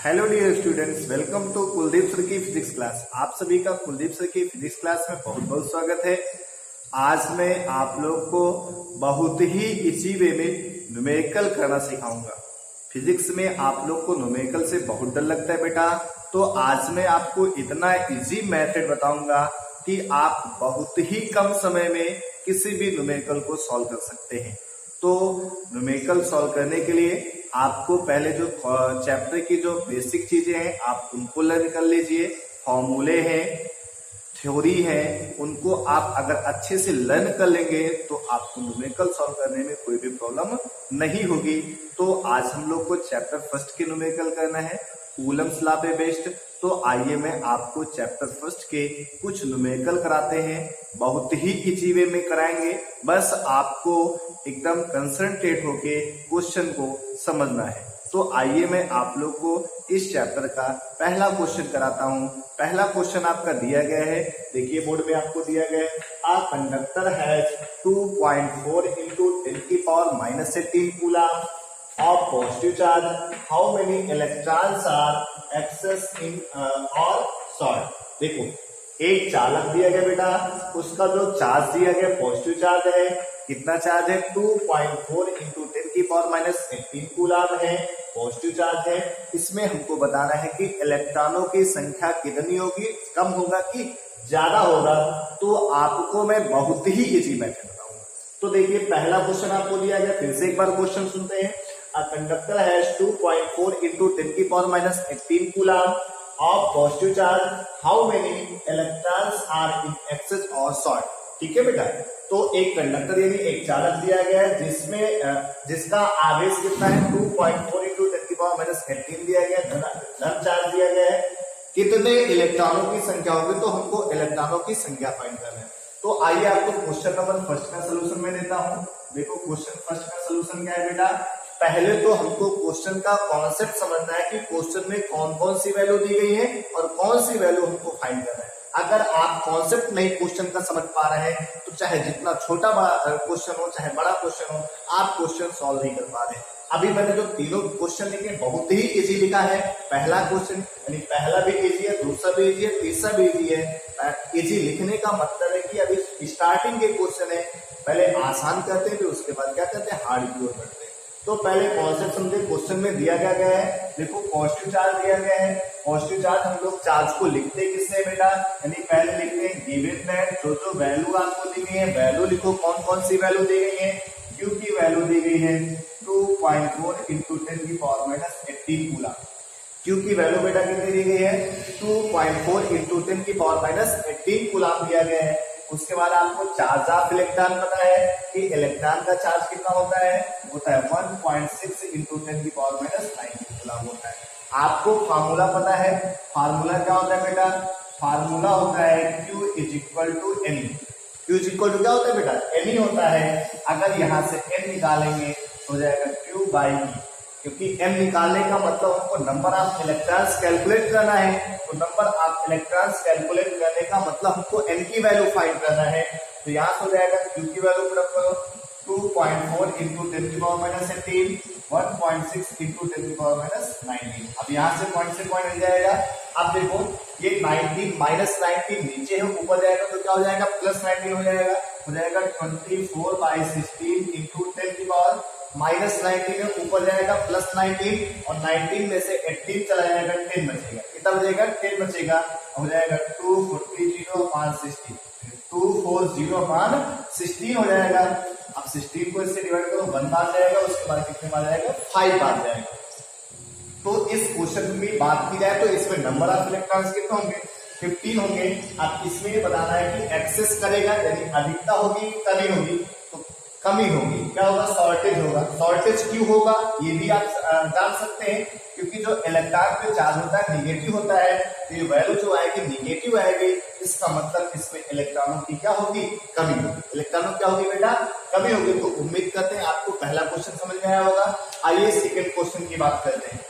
Hello dear students, welcome to Kuldeep sir की physics class. आप सभी का कुलदीप सर की फिजिक्स क्लास में बहुत बहुत स्वागत है। आज मैं आप लोग को बहुत ही इजी वे में न्यूमेरिकल करना सिखाऊंगा। फिजिक्स में आप लोग को न्यूमेरिकल से बहुत डर लगता है बेटा, तो आज मैं आपको इतना इजी मेथड बताऊंगा कि आप बहुत ही कम समय में किसी भी न्यूमेरिकल को सॉल्व कर सकते हैं। तो न्यूमेरिकल सॉल्व करने के लिए आपको पहले जो चैप्टर की जो बेसिक चीजें हैं आप उनको लर्न कर लीजिए। फॉर्मूले हैं, थ्योरी है, उनको आप अगर अच्छे से लर्न कर लेंगे तो आपको न्यूमेरिकल सॉल्व करने में कोई भी प्रॉब्लम नहीं होगी। तो आज हम लोग को चैप्टर फर्स्ट के न्यूमेरिकल करना है, कूलम्स लॉ पे बेस्ड। तो आइए मैं आपको चैप्टर फर्स्ट के कुछ न्यूमेरिकल कराते हैं, बहुत ही इजी वे में कराएंगे। बस आपको एकदम कंसंट्रेट होके क्वेश्चन को समझना है। तो आइए मैं आप लोग को इस चैप्टर का पहला क्वेश्चन कराता हूँ। पहला क्वेश्चन आपका दिया गया है, देखिए बोर्ड में आपको दिया गया है, अ कंडक्टर हैज 2.4 into 10 की power -18 coulomb of positive charge. How many electrons are access in or sort? देखो एक चालक दिया गया बेटा, उसका जो चार्ज दिया गया पॉजिटिव चार्ज है। कितना चार्ज है? 2.4 into 10 की पावर -18 कूलम है, पॉजिटिव चार्ज है। इसमें हमको बताना है कि इलेक्ट्रॉनों की संख्या कितनी होगी, कम होगा कि ज्यादा होगा। तो आपको मैं बहुत ही इजी मेथड बताऊंगा। तो देखिए पहला क्वेश्चन आपको दिया गया, फिर से एक बार क्वेश्चन सुनते हैं। A conductor has 2.4 into 10 की power -18 coulomb of positive charge. How many electrons are in excess or short? ठीक है बेटा, तो एक कंडक्टर यानी एक चालक दिया गया है जिसका आवेश कितना है? 2.4 into 10 की पावर -18 दिया गया, धन चार्ज दिया गया है। कितने इलेक्ट्रॉनों की संख्या होगी? तो हमको इलेक्ट्रॉनों की संख्या फाइंड करना है। तो आइए आपको क्वेश्चन नंबर फर्स्ट का सोल्यूशन में देता हूं। देखो क्वेश्चन फर्स्ट का सोल्यूशन क्या है बेटा, पहले तो हमको क्वेश्चन का कॉन्सेप्ट समझना है कि क्वेश्चन में कौन कौन सी वैल्यू दी गई है और कौन सी वैल्यू हमको फाइंड करना है। अगर आप कॉन्सेप्ट नहीं क्वेश्चन का समझ पा रहे हैं तो चाहे जितना छोटा क्वेश्चन हो चाहे बड़ा क्वेश्चन हो, आप क्वेश्चन सॉल्व नहीं कर पा रहे। अभी मैंने जो तीनों क्वेश्चन लिखे बहुत ही इजी लिखा है। पहला क्वेश्चन यानी पहला भी इजी है, दूसरा भी इजी है, तीसरा भी इजी है। इजी लिखने का मतलब है कि अभी स्टार्टिंग के क्वेश्चन है, पहले आसान करते हैं फिर उसके बाद क्या करते हैं, हार्ड की ओर बढ़ते हैं। तो पहले कॉन्सेप्ट समझे। क्वेश्चन में दिया गया है, देखो पॉजिटिव चार्ज दिया गया है। पॉजिटिव चार्ज हम लोग चार्ज को लिखते किससे बेटा, यानी पहले लिखते हैं गिवन दैट, जो वैल्यू आपको दी गई है वैल्यू लिखो। कौन कौन सी वैल्यू दी गई है? क्यू की वैल्यू दी गई है 2.4 into 10 की पावर -18 कूलम। क्यू की वैल्यू बेटा कितनी दी गई है? 2.4 into 10 की पावर -18 कूलम दिया गया है। उसके बाद आपको चार्ज ऑफ इलेक्ट्रॉन पता है कि इलेक्ट्रॉन का चार्ज कितना होता है? 1.6 into 10 की पावर -19 कूलम होता है। आपको फार्मूला पता है, फार्मूला क्या होता है बेटा? फार्मूला होता है Q is equal to N. Q is equal to क्या होता है बेटा? एन ही होता है। अगर यहां से n निकालेंगे तो हो जाएगा Q बाई E, क्योंकि m निकालने का मतलब हमको नंबर ऑफ इलेक्ट्रॉन्स कैलकुलेट करना है। तो नंबर ऑफ इलेक्ट्रॉन्स कैलकुलेट करने का मतलब हमको n की वैल्यू फाइंड करना है। तो यहाँ से हो जाएगा Q की वैल्यू पुट करो 2.4 into 10 की पावर -18, 1.6 into 10 की पावर -19। अब यहाँ से पॉइंट से पॉइंट मिल जाएगा। अब देखो ये 19 -19 नीचे है, ऊपर जाएगा तो क्या हो जाएगा? +19 हो जाएगा। हो जाएगा 24/16 into 10 की पावर -19 है, ऊपर जाएगा +19 और 19 में से 18 चला जाएगा, 10 बचेगा। कितना बचेगा? 10 बचेगा। हो जाएगा 240/60, 240/16 हो जाएगा। अब 16 को इससे डिवाइड करो, 1 बार जाएगा, उसके बाद कितने बार जाएगा? 5 बार जाएगा। तो इस क्वेश्चन में बात की जाए तो इसमें नंबर ऑफ इलेक्ट्रॉन्स कितने होंगे? 15 होंगे। अब इसमें ये बताना है कि एक्सेस करेगा यानी अधिकता होगी कमी होगी? तो कमी होगी। क्या होगा? शॉर्टेज होगा। शॉर्टेज क्यों होगा ये भी आप जान सकते हैं, क्योंकि जो इलेक्ट्रॉन पे चार्ज होता है निगेटिव होता है, तो ये वैल्यू जो आएगी निगेटिव आएगी। इसका मतलब इसमें इलेक्ट्रॉनों की क्या होगी? कमी होगी। इलेक्ट्रॉनों क्या होगी बेटा? कमी होगी। तो उम्मीद करते हैं आपको पहला क्वेश्चन समझ में आया होगा। आइए सेकंड क्वेश्चन की बात करते हैं।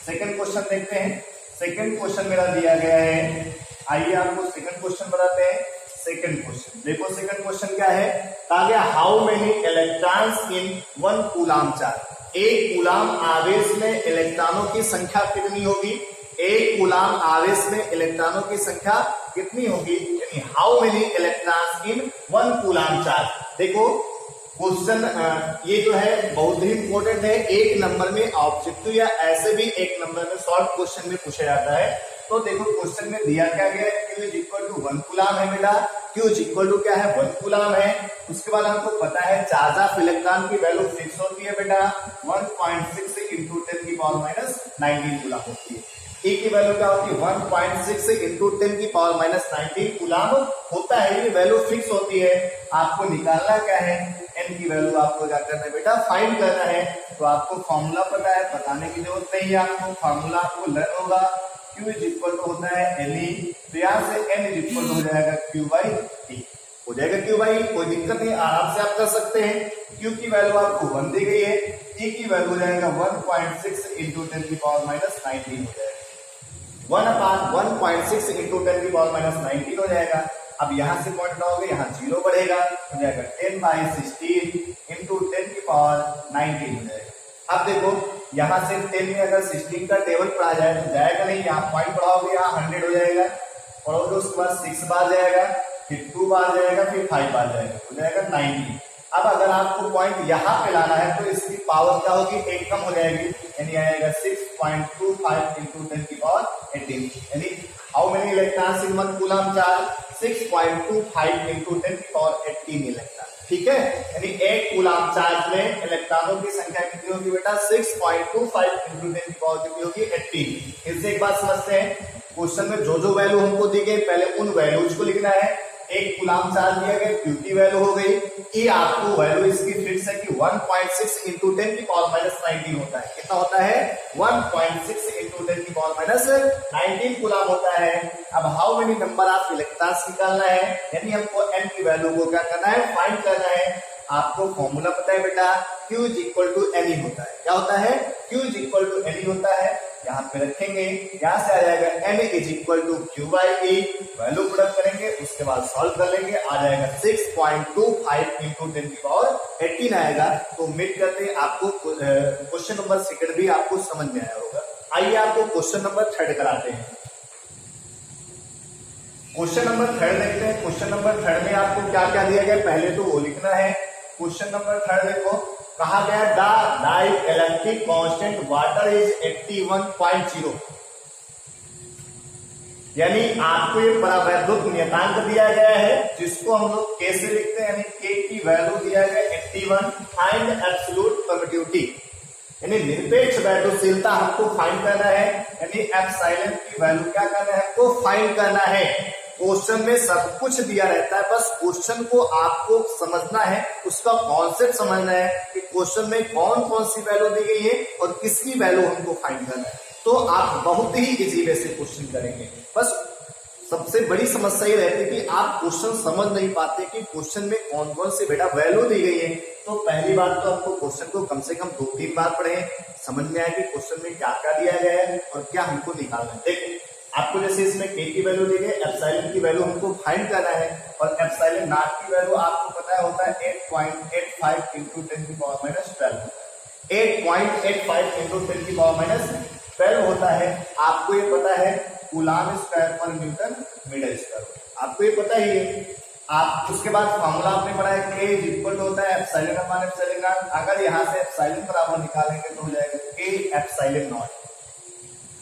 सेकंड क्वेश्चन देखते हैं। सेकंड क्वेश्चन मेरा दिया गया है, आइए आपको सेकंड क्वेश्चन बताते हैं। सेकंड क्वेश्चन देखो, सेकंड क्वेश्चन क्या है? कहा गया how many electrons in 1 coulomb charge. एक कूलाम आवेश में इलेक्ट्रॉनों की संख्या कितनी होगी, एक कूलाम आवेश में इलेक्ट्रॉनों की संख्या कितनी होगी, यानी how many electrons in one coulomb charge. देखो क्वेश्चन ये जो है बहुत ही इंपॉर्टेंट है, एक नंबर में ऑब्जेक्टिव या ऐसे भी एक नंबर में शॉर्ट क्वेश्चन में पूछा जाता है। तो देखो क्वेश्चन में दिया क्या गया है, Q is equal to 1 coulomb है बेटा, Q इज इक्वल टू क्या है 1 कूलाम है। उसके बाद हमको पता है चार्ज ऑफ इलेक्ट्रॉन की वैल्यू फिक्स होती है बेटा 1.6 इंटू 10 की पावर माइनस 19 कूलाम होती है। E की वैल्यू क्या होती है 1.6 इंटू 10 की पावर माइनस 19 कूलाम होता है, ये वैल्यू फिक्स होती है। आपको निकालना क्या है, n की वैल्यू आपको क्या करना है बेटा फाइंड करना है। तो आपको फॉर्मूला पता है, बताने की जरूरत नहीं है, आपको फॉर्मूला आपको लर्न होगा। Q इज इक्वल टू होता है Ne, तो यहाँ से n इज इक्वल टू हो जाएगा Q बाई T, हो जाएगा Q बाई, कोई दिक्कत नहीं, आराम से आप कर सकते हैं। Q की वैल्यू आपको 1 दी गई है, E की वैल्यू हो जाएगा 1.6 इंटू 10 की पावर माइनस 19 हो जाएगा, 1/1.6 इंटू 10 की पावर माइनस 19 हो जाएगा। अब यहां से पॉइंट लाओगे, यहाँ 0 बढ़ेगा, हो जाएगा 10/16 इंटू 10 की पावर 19 हो जाएगा। अब देखो यहाँ से 10 में अगर 16 का टेबल पढ़ा जाए तो जाएगा नहीं, यहाँ पॉइंट पढ़ाओगे यहाँ 100 हो जाएगा, पढ़ोगे उसके बाद 6 बार जाएगा, फिर 2 बार जाएगा, फिर 5 बार जाएगा, हो जाएगा 90। अब अगर आपको पॉइंट यहाँ पे लाना है तो इसकी पावर क्या होगी, 1 कम हो जाएगी, यानी आएगा 6.25 इंटू 10 की पावर 18, यानी how many electrons in one coulomb charge 6.25 into 10 की पावर 18 इलेक्ट्रॉन। ठीक है, यानी एक कूलाम चार्ज में इलेक्ट्रॉनों की संख्या कितनी होगी बेटा 6.25 इंटू 10 की पावर कितनी होगी 18। इससे एक बात समझते हैं, क्वेश्चन में जो जो वैल्यू हमको दी गई पहले उन वैल्यूज को लिखना है। एक कूलाम चार्ज दिया गया, Q की वैल्यू हो गई, E आपको वैल्यू इसकी फिक्स है कि 1.6 इंटू 10 की पावर माइनस 19 होता है। कितना होता है 1.6 इंटू 10 की पावर माइनस 19 कूलाम होता है। अब how many number of electrons निकालना है, यानी हमको n की वैल्यू को क्या करना है फाइंड करना है। आपको फॉर्मूला पता है बेटा Q is equal to Ne होता है, क्या होता है Q is equal to Ne होता है, यहाँ पे रखेंगे, यहाँ से आ जाएगा N is equal to Q by E, value put करेंगे, उसके बाद सॉल्व कर लेंगे, आ जाएगा 6.25 इंटू 10 की पावर 18 आएगा। तो उम्मीद करते हैं आपको क्वेश्चन नंबर 2 भी आपको समझ में आया होगा। आइए आपको क्वेश्चन नंबर 3 कराते हैं। क्वेश्चन नंबर 3 देखते हैं। क्वेश्चन नंबर 3 में आपको क्या क्या दिया गया पहले तो वो लिखना है। क्वेश्चन नंबर 3 देखो, कहा गया the dielectric constant water is 81.0, यानी आपको ये परावैद्युत नियतांक दिया गया है जिसको हम लोग कैसे लिखते हैं, यानी K की वैल्यू दिया गया 81, फाइंड एब्सोल्यूट परमिटिविटी, यानी निरपेक्ष वैद्युशीलता हमको फाइंड करना है, यानी एप्सिलॉन की वैल्यू क्या करना है हमको फाइंड करना है। क्वेश्चन में सब कुछ दिया रहता है, बस क्वेश्चन को आपको समझना है, उसका कॉन्सेप्ट समझना है कि क्वेश्चन में कौन कौन सी वैल्यू दी गई है और किसकी वैल्यू हमको फाइंड करना है। तो आप बहुत ही इजी वे से क्वेश्चन करेंगे। बस सबसे बड़ी समस्या ये रहती है कि आप क्वेश्चन समझ नहीं पाते कि क्वेश्चन में कौन कौन सी बेटा वैल्यू दी गई है। तो पहली बात तो आपको क्वेश्चन को कम से कम 2-3 बार पढ़े, समझ में आए कि क्वेश्चन में क्या क्या दिया गया है और क्या हमको निकालना है। देखिए आपको जैसे इसमें K की वैल्यू दी गई, एप्सिलॉन की वैल्यू हमको फाइंड करना है, और एप्सिलॉन नॉट की वैल्यू आपको पता है होता है 8.85 इंटू 10 की पावर माइनस 12, 8.85 इंटू 10 की पावर माइनस 12 होता है। आपको ये पता है कूलाम स्क्वायर पर न्यूटन मीटर स्क्वायर, आपको ये पता ही है। आप उसके बाद फॉर्मूला आपने पढ़ा है K इज इक्वल टू होता है एप्सिलॉन अपॉन एप्सिलॉन नॉट। अगर यहाँ से एप्सिलॉन बराबर निकालेंगे तो हो जाएगा K epsilon not,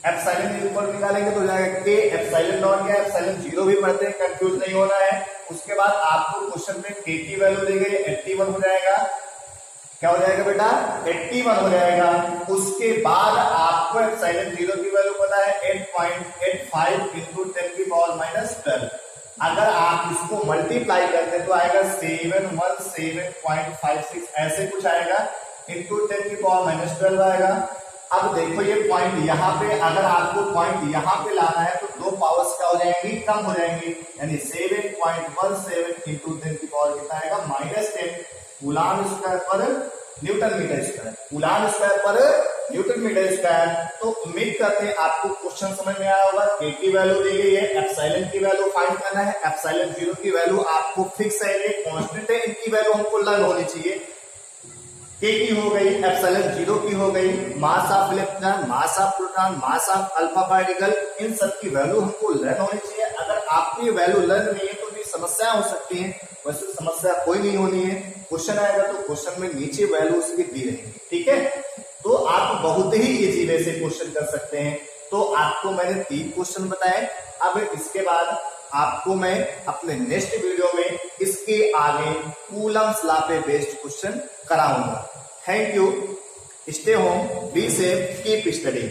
epsilon equal निकालेंगे तो हो जाएगा K एप्सिलॉन नॉट, या एप्सिलॉन 0 भी पढ़ते हैं, कंफ्यूज नहीं होना है। उसके बाद आपको क्वेश्चन में K की वैल्यू दी गई 81 हो जाएगा, क्या हो जाएगा बेटा 81 हो जाएगा। उसके बाद आपको एप्सिलॉन 0 की वैल्यू पता है 8.85 इंटू 10 की पावर माइनस 12। अगर आप इसको मल्टीप्लाई करते हैं तो आएगा 717.56 ऐसे कुछ आएगा, इंटू 10 की पावर माइनस 12 आएगा। अब देखो ये पॉइंट यहाँ पे, अगर आपको पॉइंट यहाँ पे लाना है तो दो पावर्स क्या हो जाएंगी कम हो जाएंगी, यानी 7.17 इंटू 10 की पावर कितना आएगा माइनस 10 कूलाम स्क्वायर पर newton metre square, coulomb square पर न्यूटन मीटर स्क्वायर। तो उम्मीद करते हैं आपको क्वेश्चन समझ में आया होगा। K की वैल्यू दी गई है, एप्सिलॉन की वैल्यू फाइंड करना है, एप्सिलॉन 0 की वैल्यू आपको फिक्स है, ये कांस्टेंट है, इनकी वैल्यू हमको लर्न होनी चाहिए। के की हो गई, एप्सिलॉन 0 की हो गई, mass of electron, mass of proton, mass of alpha particle, इन सब की वैल्यू हमको लर्न होनी चाहिए। अगर आपको ये वैल्यू लर्न नहीं है तो भी समस्या हो सकती है, वैसे समस्या कोई नहीं होनी है। क्वेश्चन आएगा तो क्वेश्चन में नीचे वैल्यू उसकी दी रहेंगी, ठीक है। तो आप बहुत ही इजी वे से क्वेश्चन कर सकते हैं। तो आपको मैंने 3 क्वेश्चन बताए। अब इसके बाद आपको मैं अपने नेक्स्ट वीडियो में इसके आगे कूलम्स लॉ पे बेस्ड क्वेश्चन कराऊंगा। Thank you, stay home, be safe, keep studying.